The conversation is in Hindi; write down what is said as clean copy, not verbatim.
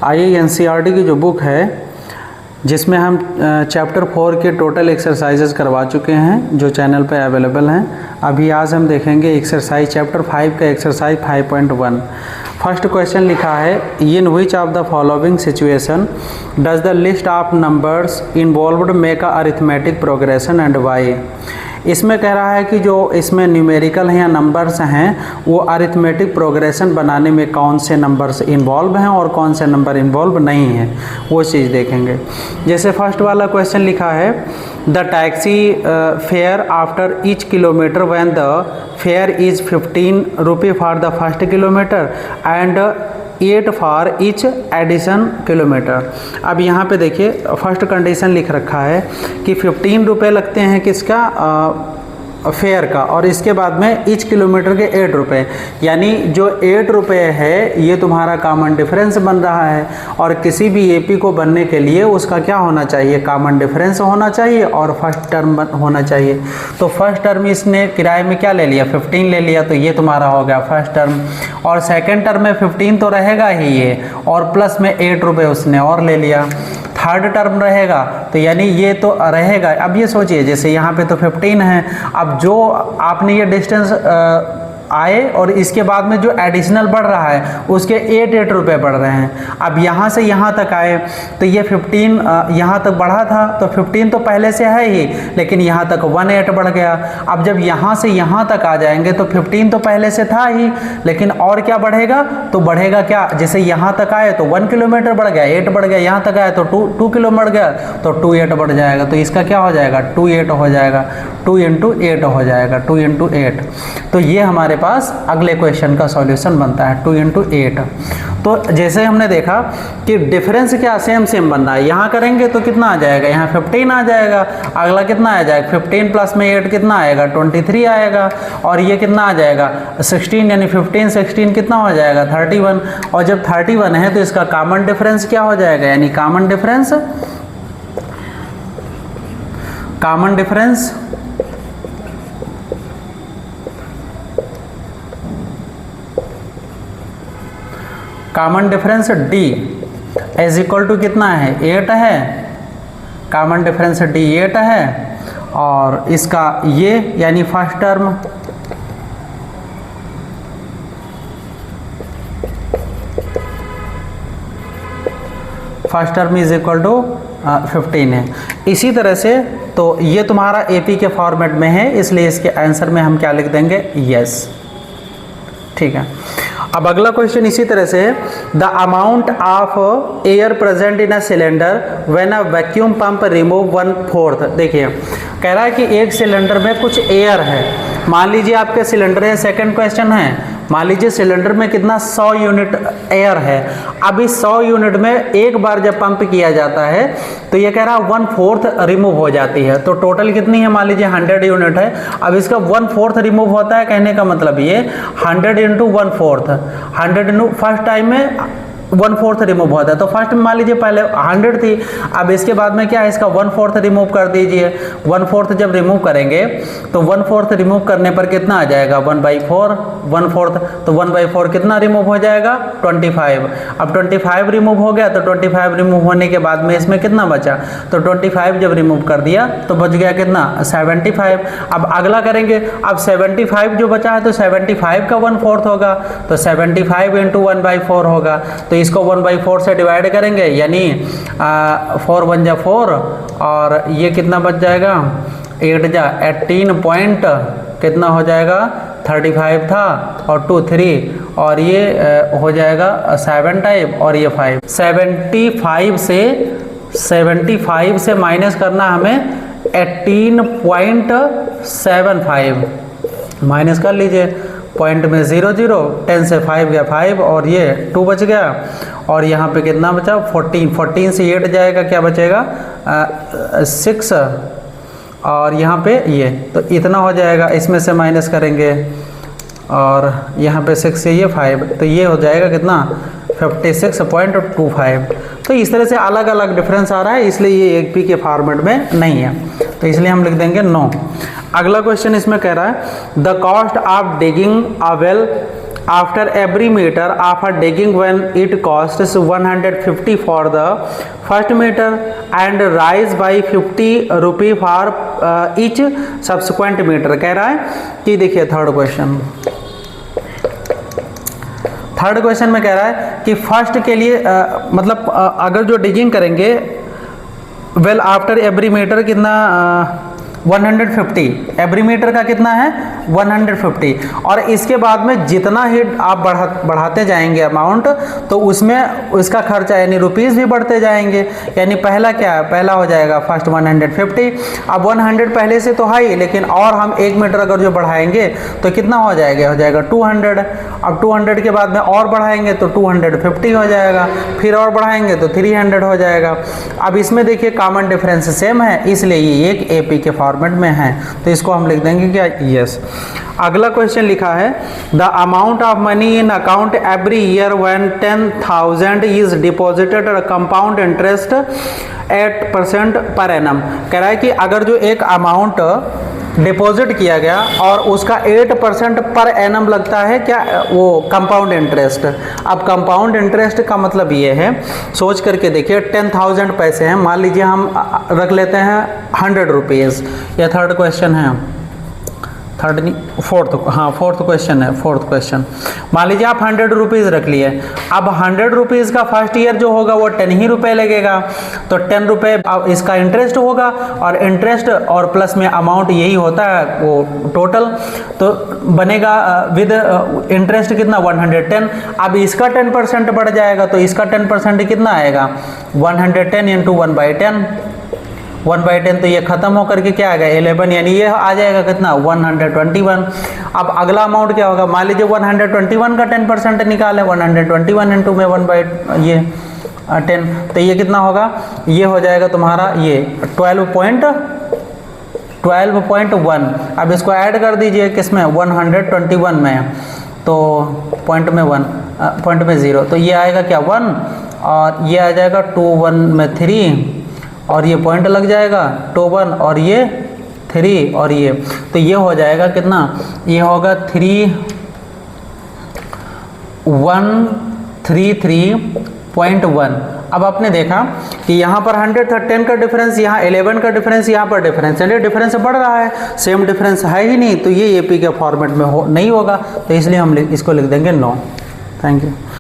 आइए एनसीईआरटी की जो बुक है जिसमें हम चैप्टर 4 के टोटल एक्सरसाइजेस करवा चुके हैं जो चैनल पर अवेलेबल हैं। अभी आज हम देखेंगे एक्सरसाइज चैप्टर 5 का एक्सरसाइज 5.1। फर्स्ट क्वेश्चन लिखा है, in which of the following situation does the list of numbers involved make a arithmetic progression and why. इसमें कह रहा है कि जो इसमें न्यूमेरिकल हैं या नंबर्स हैं वो अरिथमेटिक प्रोग्रेशन बनाने में कौन से नंबर्स इन्वॉल्व हैं और कौन से नंबर इन्वॉल्व नहीं हैं, वो चीज़ देखेंगे। जैसे फर्स्ट वाला क्वेश्चन लिखा है, the taxi fare after each kilometre when the fare is 15 रुपये for the first kilometre and 8 for each addition kilometre. अब यहाँ पे देखिए फर्स्ट कंडीशन लिख रखा है कि 15 रुपये लगते हैं किसका फेयर का, और इसके बाद में ईच किलोमीटर के 8 रुपये, यानी जो 8 रुपये है ये तुम्हारा कॉमन डिफरेंस बन रहा है। और किसी भी एपी को बनने के लिए उसका क्या होना चाहिए, कॉमन डिफरेंस होना चाहिए और फर्स्ट टर्म होना चाहिए। तो फर्स्ट टर्म इसने किराए में क्या ले लिया, 15 ले लिया, तो ये तुम्हारा हो गया फर्स्ट टर्म। और सेकेंड टर्म में 15 तो रहेगा ही ये, और प्लस में 8 रुपये उसने और ले लिया। थर्ड टर्म रहेगा तो यानी ये तो रहेगा। अब ये सोचिए जैसे यहाँ पे तो 15 है, अब जो आपने ये डिस्टेंस आए और इसके बाद में जो एडिशनल बढ़ रहा है उसके 8 रुपये बढ़ रहे हैं। अब यहाँ से यहाँ तक आए तो ये 15 यहाँ तक बढ़ा था तो 15 तो पहले से है ही, लेकिन यहाँ तक 18 बढ़ गया। अब जब यहाँ से यहाँ तक आ जाएंगे तो 15 तो पहले से था ही, लेकिन और क्या बढ़ेगा, तो बढ़ेगा क्या, जैसे यहाँ तक आए तो 1 किलोमीटर बढ़ गया, 8 बढ़ गया, यहाँ तक आए तो 2 किलो बढ़ गया तो 2 8 बढ़ जाएगा। तो इसका क्या हो जाएगा, 2 8 हो जाएगा, 2 × 8 हो जाएगा, 2 × 8। तो ये हमारे पास अगले क्वेश्चन का सॉल्यूशन बनता है 2 × 8। तो जैसे हमने देखा कि डिफरेंस क्या सेम बन रहा है, यहाँ करेंगे तो कितना आ जाएगा, यहाँ 15 आ जाएगा, अगला कितना आ जाएगा 15 प्लस में 8 कितना आएगा 23 आएगा, और ये कितना आ जाएगा 16, यानी 15 16 कितना हो जाएगा 31। और जब 31 है तो इसका कॉमन डिफरेंस क्या हो जाएगा, यानी common difference common difference D is equal to कितना है 8 है, कॉमन डिफरेंस D 8 है, और इसका ये यानी first term is equal to 15 है। इसी तरह से तो ये तुम्हारा एपी के फॉर्मेट में है, इसलिए इसके आंसर में हम क्या लिख देंगे, यस। ठीक है। अब अगला क्वेश्चन इसी तरह से, the amount of air present in a cylinder when a vacuum pump remove 1/4। देखिए कह रहा है कि एक सिलेंडर में कुछ एयर है, मान लीजिए आपके सिलेंडर है, सेकंड क्वेश्चन है, मान लीजिए सिलेंडर में कितना 100 यूनिट एयर है। अब इस 100 यूनिट में एक बार जब पंप किया जाता है तो ये कह रहा है 1/4 रिमूव हो जाती है। तो टोटल कितनी है, मान लीजिए 100 यूनिट है, अब इसका 1/4 रिमूव होता है। कहने का मतलब ये 100 × 1/4, 100 फर्स्ट टाइम में 1/4 रिमूव होता है। तो फर्स्ट में मान लीजिए पहले 100 थी, अब इसके बाद में क्या है, इसका 1/4 रिमूव कर दीजिए। 1/4 जब रिमूव करेंगे तो 1/4 रिमूव करने पर कितना आ जाएगा 1/4, 1/4 तो 1/4 कितना रिमूव हो जाएगा 25। अब 25 रिमूव हो गया, तो 25 रिमूव होने के बाद में इसमें कितना बचा, तो 25 जब रिमूव कर दिया तो बच गया कितना 75। अब अगला करेंगे, अब 75 जो बचा है तो 75 का 1/4 होगा, तो 75 × 1/4 होगा। तो इसको 1/4 से डिवाइड करेंगे, यानी 4 1 जा 4, और ये कितना बच जाएगा 8 जा 18 पॉइंट कितना हो जाएगा 35 था, और 2 3, और ये हो जाएगा 7 टाइप, और ये 5। 75 से माइनस करना हमें 18.75, माइनस कर लीजिए, पॉइंट में 0 0, 10 से 5 गया 5, और ये 2 बच गया, और यहाँ पे कितना बचा 14 से 8 जाएगा, क्या बचेगा 6, और यहाँ पे ये तो इतना हो जाएगा, इसमें से माइनस करेंगे, और यहाँ पे 6 से ये 5, तो ये हो जाएगा कितना 56.25। तो इस तरह से अलग अलग डिफरेंस आ रहा है, इसलिए ये एक पी के फॉर्मेट में नहीं है, तो इसलिए हम लिख देंगे नो। अगला क्वेश्चन इसमें कह रहा है the cost of digging a well after every metre of a digging when it costs 150 for the first metre and rise by 50 rupee for each subsequent metre. कह रहा है कि देखिए थर्ड क्वेश्चन में कह रहा है कि फर्स्ट के लिए मतलब अगर जो डिगिंग करेंगे वेल आफ्टर एवरी मीटर कितना 150, एवरी मीटर का कितना है 150, और इसके बाद में जितना ही आप बढ़ाते जाएंगे अमाउंट तो उसमें उसका खर्चा यानी रुपीस भी बढ़ते जाएंगे। यानी पहला क्या है, पहला हो जाएगा फर्स्ट 150, अब 100 पहले से तो है ही, लेकिन और हम 1 मीटर अगर जो बढ़ाएंगे तो कितना हो जाएगा 200। अब 200 के बाद में और बढ़ाएंगे तो 250 हो जाएगा, फिर और बढ़ाएंगे तो 300 हो जाएगा। अब इसमें देखिए कॉमन डिफरेंस सेम है, इसलिए ये एक एपी के फॉर्मेट में है, तो इसको हम लिख देंगे क्या, यस। अगला क्वेश्चन लिखा है the amount of money in account every year when 10,000 is deposited और कंपाउंड इंटरेस्ट 8% पर एनम। कह रहा है कि अगर जो एक अमाउंट डिपॉजिट किया गया और उसका 8% पर एनम लगता है क्या, वो कंपाउंड इंटरेस्ट। अब कंपाउंड इंटरेस्ट का मतलब ये है, सोच करके देखिए 10,000 पैसे हैं, मान लीजिए हम रख लेते हैं 100 रुपीज़। यह थर्ड क्वेश्चन है, थर्ड नहीं फोर्थ क्वेश्चन है, फोर्थ क्वेश्चन। मान लीजिए आप 100 रुपीज़ रख लिए, अब 100 रुपीज़ का फर्स्ट ईयर जो होगा वो 10 ही रुपये लगेगा, तो 10 रुपये इसका इंटरेस्ट होगा, और इंटरेस्ट और प्लस में अमाउंट यही होता है वो टोटल, तो बनेगा विद इंटरेस्ट कितना 110। अब इसका 10% बढ़ जाएगा तो इसका 10% कितना आएगा 110 इंटू 1/10, 1/10 तो ये खत्म होकर के क्या आएगा 11, यानी ये आ जाएगा कितना 121। अब अगला अमाउंट क्या होगा, मान लीजिए 121 का 10% निकालें, 121 इंटू में 1/10, तो ये कितना होगा, ये हो जाएगा तुम्हारा ये 12.1। अब इसको ऐड कर दीजिए किसमें 121 में, तो पॉइंट में 0, तो ये आएगा क्या 1, और ये आ जाएगा 21 में 3, और ये पॉइंट लग जाएगा 21, और ये 3, और ये, तो ये हो जाएगा कितना, ये होगा 3133.1। अब आपने देखा कि यहाँ पर 100 था, 10 का डिफरेंस, यहाँ 11 का डिफरेंस, यहाँ पर डिफरेंस, यानी डिफरेंस बढ़ रहा है, सेम डिफरेंस है ही नहीं, तो ये एपी के फॉर्मेट में नहीं होगा, तो इसलिए हम इसको लिख देंगे नो। Thank you.